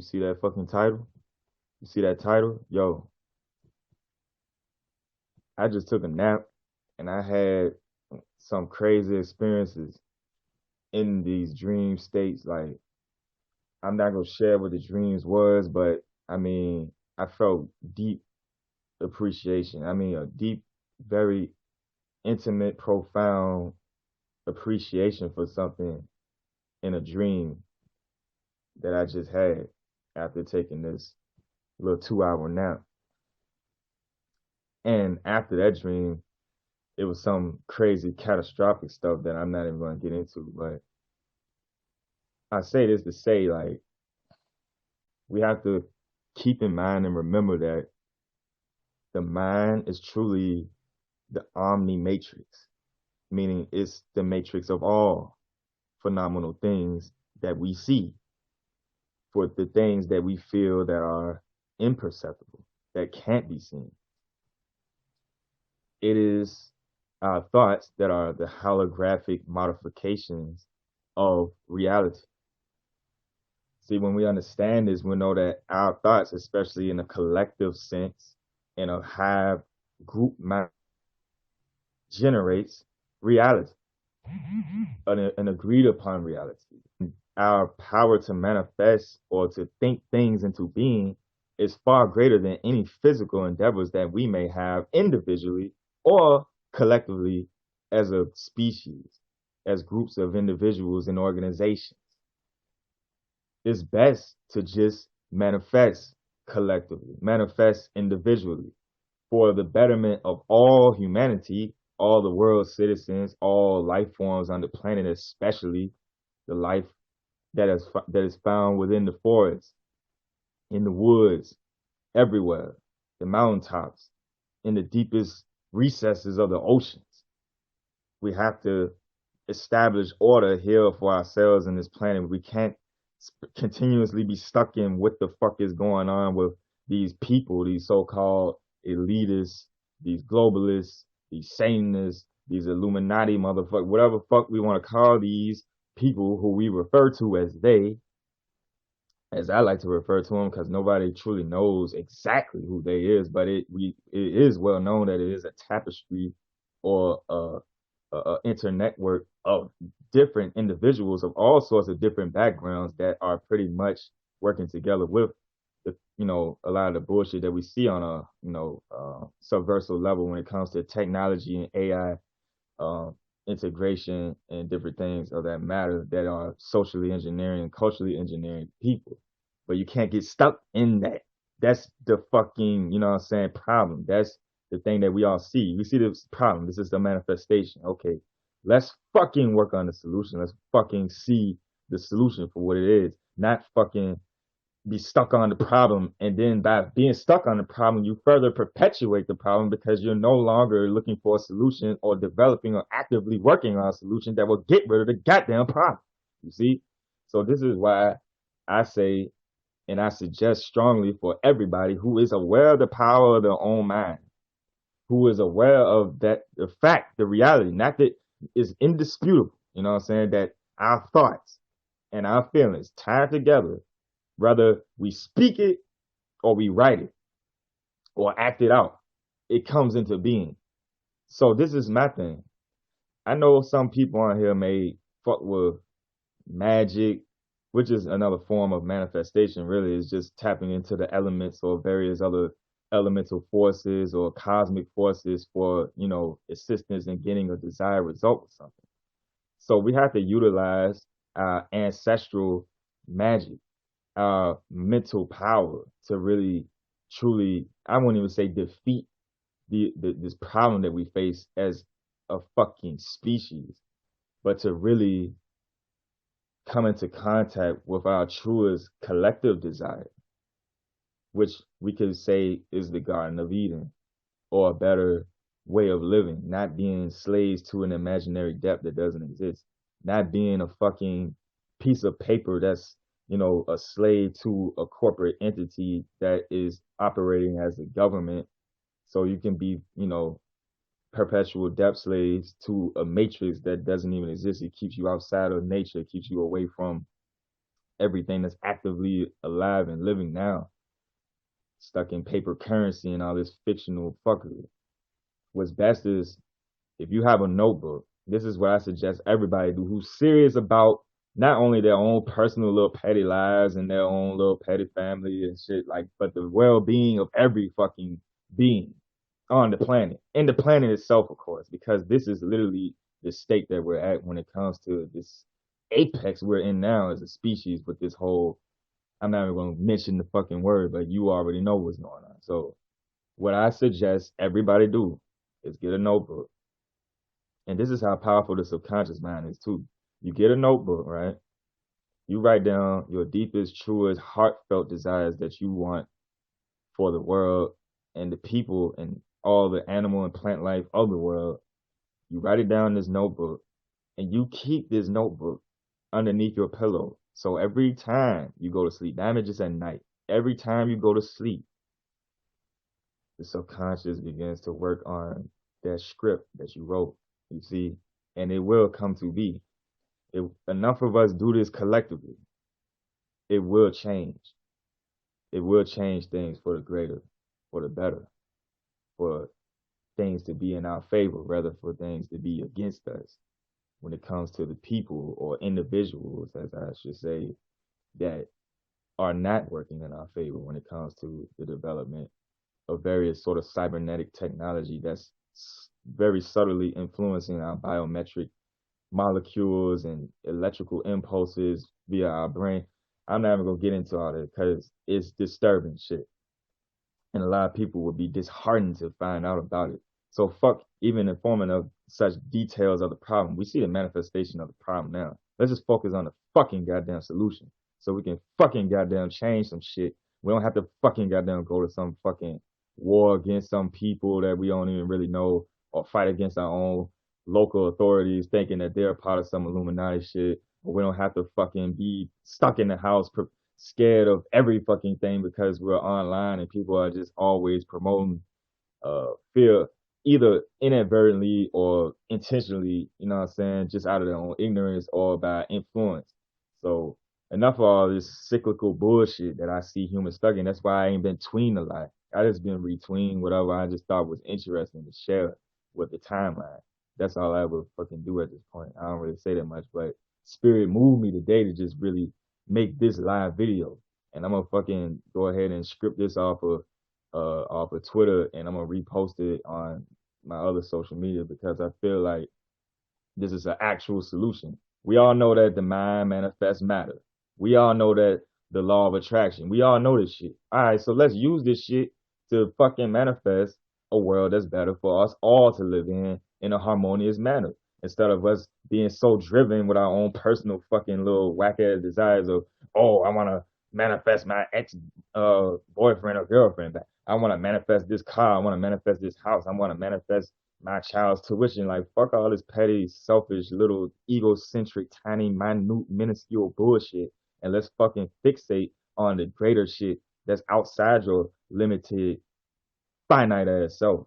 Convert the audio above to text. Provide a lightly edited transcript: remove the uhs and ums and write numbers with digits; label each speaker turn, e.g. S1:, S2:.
S1: You see that fucking title? You see that title? Yo, I just took a nap and I had some crazy experiences in these dream states. Like, I'm not gonna share what the dreams was, but I mean, I felt deep appreciation. I mean, a deep, very intimate, profound appreciation for something in a dream that I just had after taking this little 2 hour nap. And after that dream, it was some crazy catastrophic stuff that I'm not even going to get into. But I say this to say, like, we have to keep in mind and remember that the mind is truly the omni matrix, meaning it's the matrix of all phenomenal things that we see, for the things that we feel that are imperceptible, that can't be seen. It is our thoughts that are the holographic modifications of reality. See, when we understand this, we know that our thoughts, especially in a collective sense, in a hive group mind, generates reality, an agreed upon reality. Our power to manifest or to think things into being is far greater than any physical endeavors that we may have individually or collectively as a species, as groups of individuals and organizations. It's best to just manifest collectively, manifest individually for the betterment of all humanity, all the world's citizens, all life forms on the planet, especially the life that is found within the forest, in the woods, everywhere, the mountaintops, in the deepest recesses of the oceans. We have to establish order here for ourselves in this planet. We can't continuously be stuck in what the fuck is going on with these people, these so-called elitists, these globalists, these Satanists, these Illuminati motherfuckers, whatever fuck we want to call these people who we refer to as they, as I like to refer to them, because nobody truly knows exactly who they is, but it is well known that it is a tapestry or a internetwork of different individuals of all sorts of different backgrounds that are pretty much working together with a lot of the bullshit that we see on a subversive level when it comes to technology and AI integration and different things of that matter that are socially engineering and culturally engineering people. But you can't get stuck in that. That's the fucking, you know what I'm saying, problem. That's the thing that we all see. We see this problem. This is the manifestation. Okay, let's fucking work on the solution. Let's fucking see the solution for what it is. Not fucking be stuck on the problem, and then by being stuck on the problem you further perpetuate the problem because you're no longer looking for a solution or developing or actively working on a solution that will get rid of the goddamn problem. You see, so this is why I say and I suggest strongly for everybody who is aware of the power of their own mind, who is aware of that, the fact, the reality, not that is indisputable, you know what I'm saying, that our thoughts and our feelings tied together, whether we speak it or we write it or act it out, it comes into being. So this is my thing. I know some people on here may fuck with magic, which is another form of manifestation, really, is just tapping into the elements or various other elemental forces or cosmic forces for, assistance in getting a desired result with something. So we have to utilize our ancestral magic, mental power to really truly, I won't even say defeat this problem that we face as a fucking species, but to really come into contact with our truest collective desire, which we could say is the Garden of Eden, or a better way of living, not being slaves to an imaginary debt that doesn't exist, not being a fucking piece of paper that's, a slave to a corporate entity that is operating as a government. So you can be, perpetual debt slaves to a matrix that doesn't even exist. It keeps you outside of nature, it keeps you away from everything that's actively alive and living now, stuck in paper currency and all this fictional fuckery. What's best is if you have a notebook, this is what I suggest everybody do who's serious about not only their own personal little petty lives and their own little petty family and shit, like, but the well-being of every fucking being on the planet and the planet itself, of course, because this is literally the state that we're at when it comes to this apex we're in now as a species with this whole, I'm not even going to mention the fucking word, but you already know what's going on. So what I suggest everybody do is get a notebook. And this is how powerful the subconscious mind is too. You get a notebook, right? You write down your deepest, truest, heartfelt desires that you want for the world and the people and all the animal and plant life of the world. You write it down in this notebook and you keep this notebook underneath your pillow. So every time you go to sleep, not just at night, every time you go to sleep, the subconscious begins to work on that script that you wrote, you see, and it will come to be. If enough of us do this collectively, it will change. It will change things for the greater, for the better, for things to be in our favor, rather for things to be against us when it comes to the people or individuals, as I should say, that are not working in our favor when it comes to the development of various sort of cybernetic technology that's very subtly influencing our biometric molecules and electrical impulses via our brain. I'm not even gonna get into all that because it's disturbing shit. And a lot of people would be disheartened to find out about it. So fuck even informing of such details of the problem. We see the manifestation of the problem now. Let's just focus on the fucking goddamn solution. So we can fucking goddamn change some shit. We don't have to fucking goddamn go to some fucking war against some people that we don't even really know or fight against our own local authorities thinking that they're part of some Illuminati shit. Or we don't have to fucking be stuck in the house scared of every fucking thing because we're online and people are just always promoting fear either inadvertently or intentionally, you know what I'm saying, just out of their own ignorance or by influence. So enough of all this cyclical bullshit that I see humans stuck in. That's why I ain't been tweeting a lot. I just been retweeting whatever I just thought was interesting to share with the timeline. That's all I would fucking do at this point. I don't really say that much, but spirit moved me today to just really make this live video. And I'm gonna fucking go ahead and script this off of Twitter and I'm gonna repost it on my other social media because I feel like this is an actual solution. We all know that the mind manifests matter. We all know that the law of attraction. We all know this shit. All right, so let's use this shit to fucking manifest a world that's better for us all to live in a harmonious manner. Instead of us being so driven with our own personal fucking little whack ass desires of, oh, I wanna manifest my ex boyfriend or girlfriend back. I wanna manifest this car, I wanna manifest this house, I wanna manifest my child's tuition. Like, fuck all this petty, selfish, little, egocentric, tiny, minute, minuscule bullshit. And let's fucking fixate on the greater shit that's outside your limited, finite ass self.